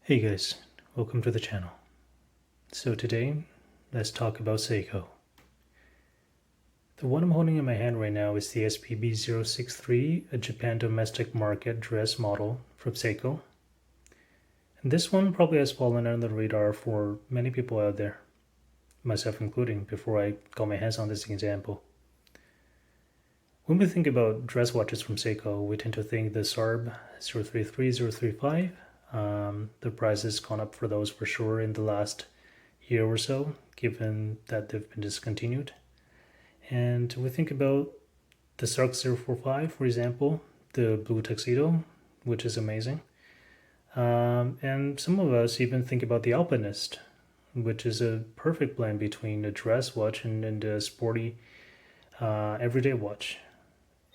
Hey guys, welcome to the channel. So today, let's talk about Seiko. The one I'm holding in my hand right now is the SPB063, a Japan domestic market dress model from Seiko. And this one probably has fallen under the radar for many people out there, myself including, before I got my hands on this example. When we think about dress watches from Seiko, we tend to think the SARB 033, 035. The price has gone up for those for sure in the last year or so, given that they've been discontinued. And we think about the SARX 045, for example, the blue tuxedo, which is amazing. And some of us even think about the Alpinist, which is a perfect blend between a dress watch and a sporty everyday watch,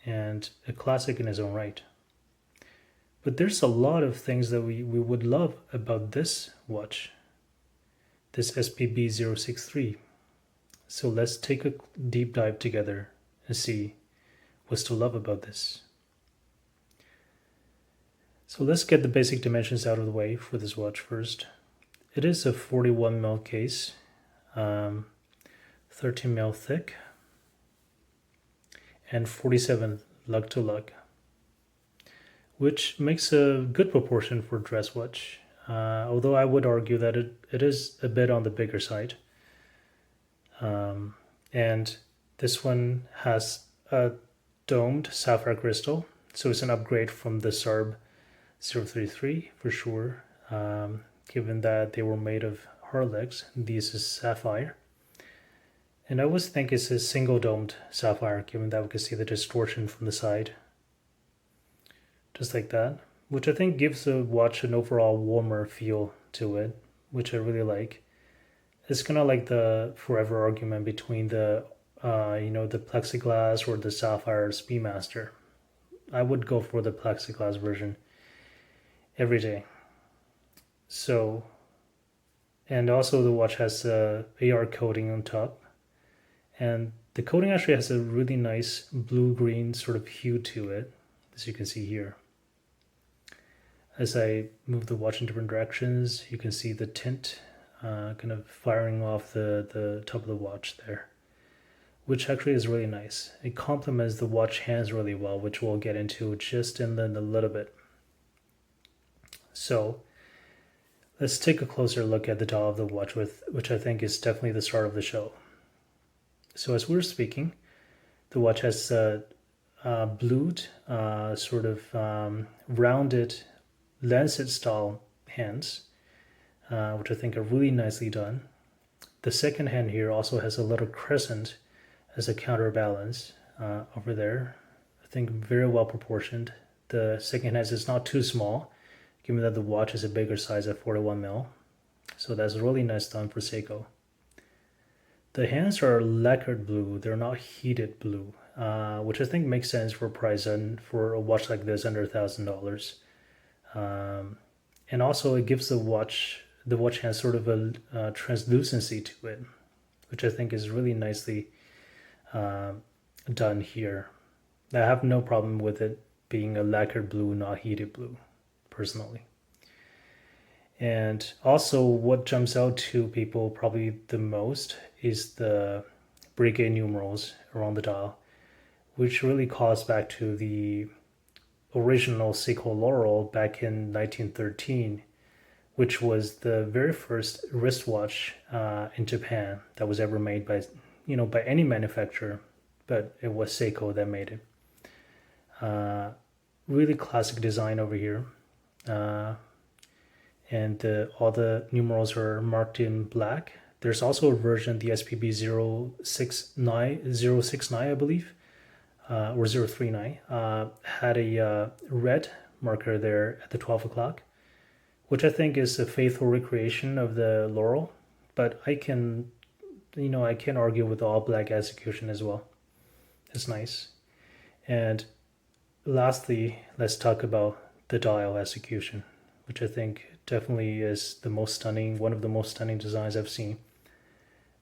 and a classic in its own right. But there's a lot of things that we would love about this watch, this SPB063. So let's take a deep dive together and see what's to love about this. So let's get the basic dimensions out of the way for this watch first. It is a 41mm case, 13mm thick, and 47 lug to lug, which makes a good proportion for a dress watch, although I would argue that it is a bit on the bigger side. And this one has a domed sapphire crystal, so it's an upgrade from the SARB 033 for sure, given that they were made of hard legs. This is sapphire. And I always think it's a single domed sapphire, given that we can see the distortion from the side. Just like that, which I think gives the watch an overall warmer feel to it, which I really like. It's kind of like the forever argument between the the plexiglass or the sapphire Speedmaster. I would go for the plexiglass version every day. So, and also the watch has a AR coating on top, and the coating actually has a really nice blue-green sort of hue to it, as you can see here. As I move the watch in different directions, you can see the tint kind of firing off the top of the watch there, which actually is really nice. It complements the watch hands really well, which we'll get into just in a little bit. So let's take a closer look at the dial of the watch, which I think is definitely the start of the show. So as we were speaking, the watch has blued, sort of rounded lancet style hands, which I think are really nicely done. The second hand here also has a little crescent as a counterbalance over there. I think very well proportioned. The second hand is not too small, given that the watch is a bigger size at 41mm. So that's really nice done for Seiko. The hands are lacquered blue, they're not heated blue, which I think makes sense for price and for a watch like this under $1,000. And also it gives the watch hand sort of a translucency to it, which I think is really nicely done here. I have no problem with it being a lacquered blue, not heated blue, personally. And also what jumps out to people probably the most is the Breguet numerals around the dial, which really calls back to the original Seiko Laurel back in 1913, which was the very first wristwatch in Japan that was ever made by any manufacturer, but it was Seiko that made it. Really classic design over here, and all the numerals are marked in black. There's also a version, the SPB069, I believe, or 039, had a red marker there at the 12 o'clock, which I think is a faithful recreation of the Laurel, but I can argue with the all black execution as well. It's nice. And lastly, let's talk about the dial execution, which I think definitely is the most stunning, one of the most stunning designs I've seen.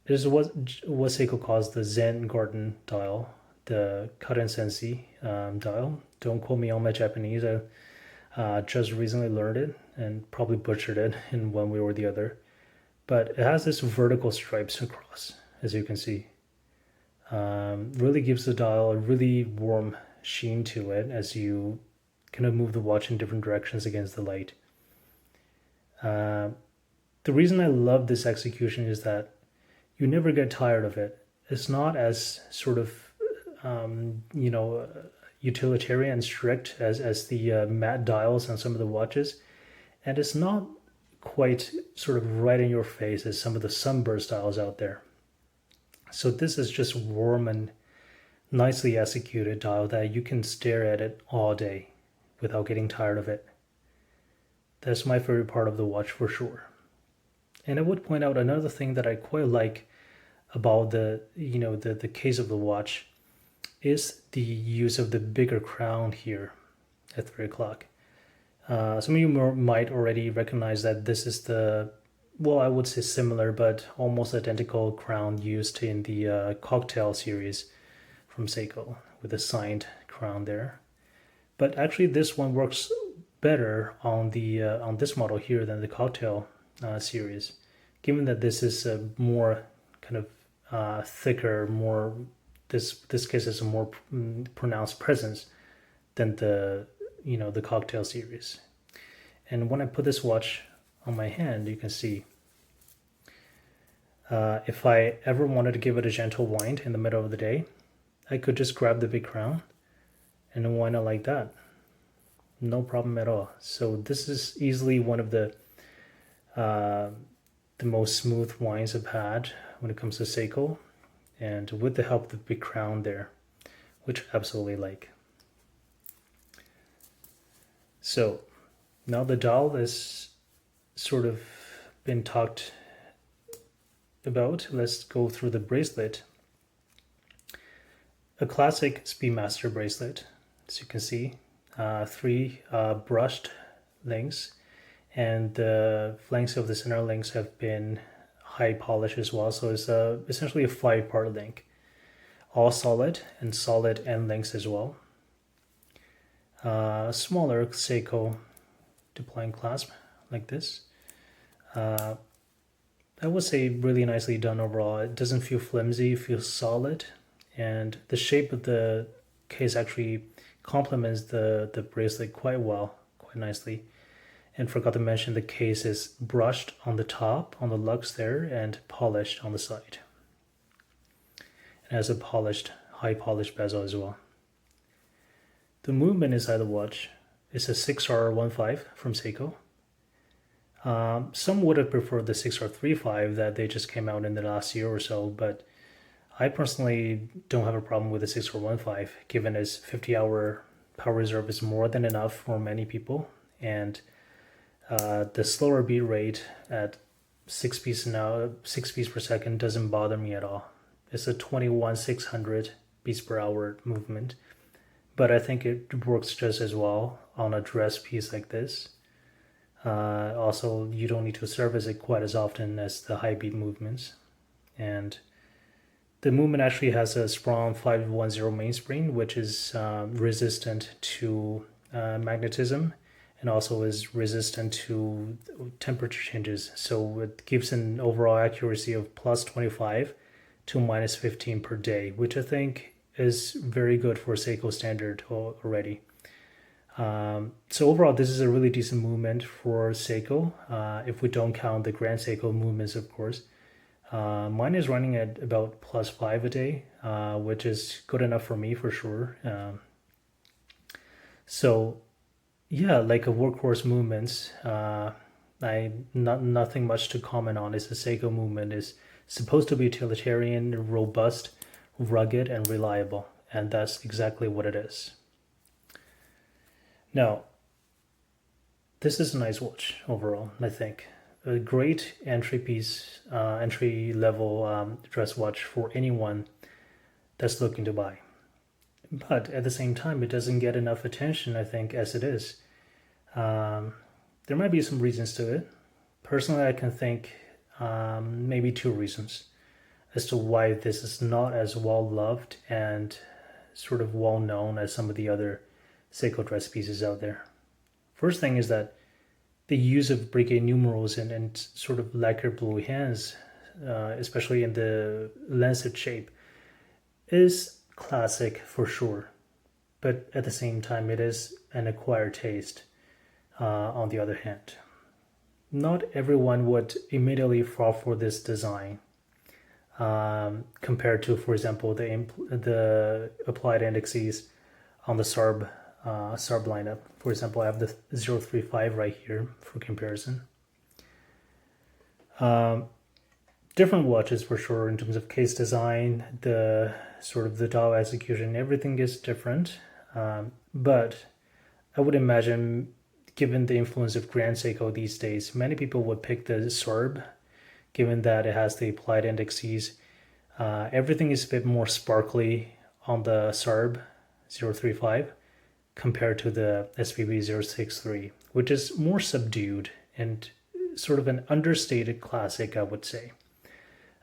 It is what Seiko calls the Zen-Garden dial, the Karen Sensei dial. Don't quote me on my Japanese. I just recently learned it and probably butchered it in one way or the other. But it has this vertical stripes across, as you can see. Really gives the dial a really warm sheen to it as you kind of move the watch in different directions against the light. The reason I love this execution is that you never get tired of it. It's not as sort of, utilitarian and strict as the matte dials on some of the watches. And it's not quite sort of right in your face as some of the sunburst dials out there. So this is just warm and nicely executed dial that you can stare at it all day without getting tired of it. That's my favorite part of the watch for sure. And I would point out another thing that I quite like about the case of the watch is the use of the bigger crown here at 3 o'clock. Some of you might already recognize that this is the, well, I would say similar but almost identical crown used in the cocktail series from Seiko with a signed crown there. But actually this one works better on the on this model here than the cocktail series, given that this is a more kind of thicker, more this case is a more pronounced presence than the the cocktail series. And when I put this watch on my hand, you can see if I ever wanted to give it a gentle wind in the middle of the day, I could just grab the big crown and wind it like that. No problem at all. So this is easily one of the most smooth winds I've had when it comes to Seiko, and with the help of the big crown there, which I absolutely like. So now the dial is sort of been talked about. Let's go through the bracelet. A classic Speedmaster bracelet, as you can see, 3 brushed links, and the flanks of the center links have been high polish as well. So it's essentially a 5-part link, all solid and solid end links as well. Smaller Seiko deploying clasp like this. I would say really nicely done overall. It doesn't feel flimsy, it feels solid, and the shape of the case actually complements the bracelet quite well, quite nicely. And forgot to mention the case is brushed on the top, on the lugs there, and polished on the side. It has a polished, high polished bezel as well. The movement inside the watch is a 6R15 from Seiko. Some would have preferred the 6R35 that they just came out in the last year or so, but I personally don't have a problem with the 6R15, given its 50-hour power reserve is more than enough for many people, and the slower beat rate at 6 beats per second doesn't bother me at all. It's a 21,600 beats per hour movement, but I think it works just as well on a dress piece like this. Also, you don't need to service it quite as often as the high beat movements, and the movement actually has a strong 510 mainspring, which is resistant to magnetism, and also is resistant to temperature changes. So it gives an overall accuracy of plus 25 to minus 15 per day, which I think is very good for Seiko standard already. So overall, this is a really decent movement for Seiko, if we don't count the Grand Seiko movements, of course. Mine is running at about plus 5 a day, which is good enough for me for sure. So yeah, like a workhorse movements, nothing much to comment on. It's a Seiko movement is supposed to be utilitarian, robust, rugged, and reliable, and that's exactly what it is. Now, this is a nice watch overall, I think. A great entry piece, entry level dress watch for anyone that's looking to buy. but at the same time, it doesn't get enough attention, I think, as it is. There might be some reasons to it. Personally, I can think maybe two reasons as to why this is not as well loved and sort of well known as some of the other Seiko dress pieces out there. First thing is that the use of Breguet numerals and sort of lacquer-blued hands, especially in the lancet shape, is classic for sure. But at the same time, it is an acquired taste on the other hand. Not everyone would immediately fall for this design compared to, for example, the applied indices on the SARB lineup. For example, I have the 035 right here for comparison. Different watches for sure in terms of case design, the sort of the dial execution, everything is different. But I would imagine, given the influence of Grand Seiko these days, many people would pick the SARB, given that it has the applied indices. Everything is a bit more sparkly on the SARB 035 compared to the SPB063, which is more subdued and sort of an understated classic, I would say.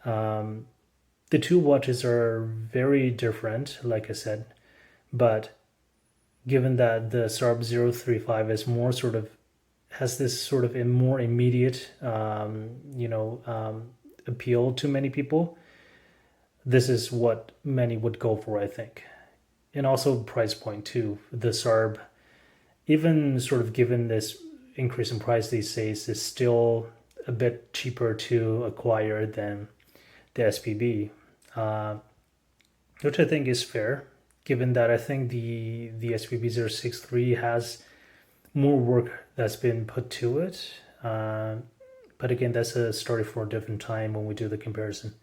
The two watches are very different, like I said, but given that the SARB 035 is more sort of, has this sort of a more immediate, appeal to many people, this is what many would go for, I think. And also price point too. The SARB, even sort of given this increase in price these days, is still a bit cheaper to acquire than the SPB, which I think is fair, given that I think the SPB063 has more work that's been put to it. But again, that's a story for a different time when we do the comparison.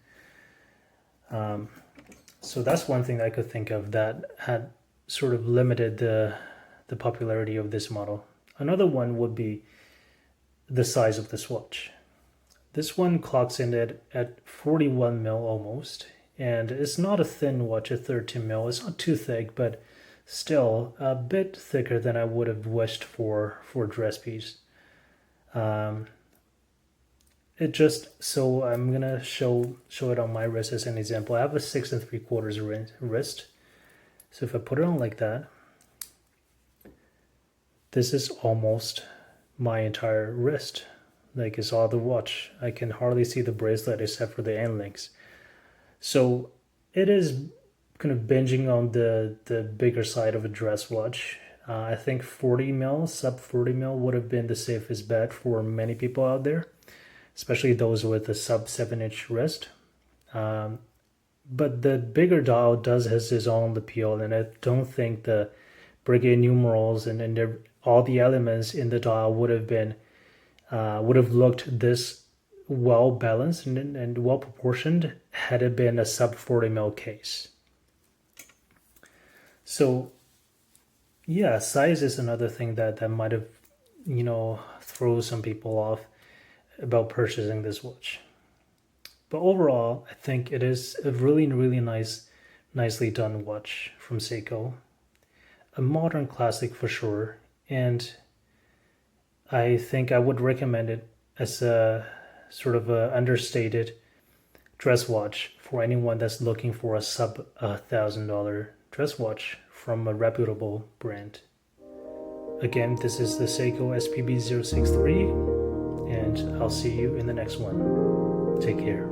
So that's one thing I could think of that had sort of limited the popularity of this model. Another one would be the size of this watch. This one clocks in at 41 mil almost, and it's not a thin watch at 13 mil. It's not too thick, but still a bit thicker than I would have wished for a dress piece. It just, so I'm gonna show it on my wrist as an example. I have a 6 3/4 wrist. So if I put it on like that, this is almost my entire wrist. Like, it's all the watch. I can hardly see the bracelet except for the end links. So it is kind of binging on the bigger side of a dress watch. I think 40 mil, sub 40 mil would have been the safest bet for many people out there, especially those with a sub 7-inch wrist. But the bigger dial does has its own appeal, and I don't think the Breguet numerals and all the elements in the dial would have looked this well balanced and well proportioned had it been a sub 40 mil case. So yeah, size is another thing that might have, throw some people off about purchasing this watch. But overall, I think it is a really, really nicely done watch from Seiko. A modern classic for sure, and I think I would recommend it as a sort of a understated dress watch for anyone that's looking for a sub $1,000 dress watch from a reputable brand. Again, this is the Seiko SPB063, and I'll see you in the next one. Take care.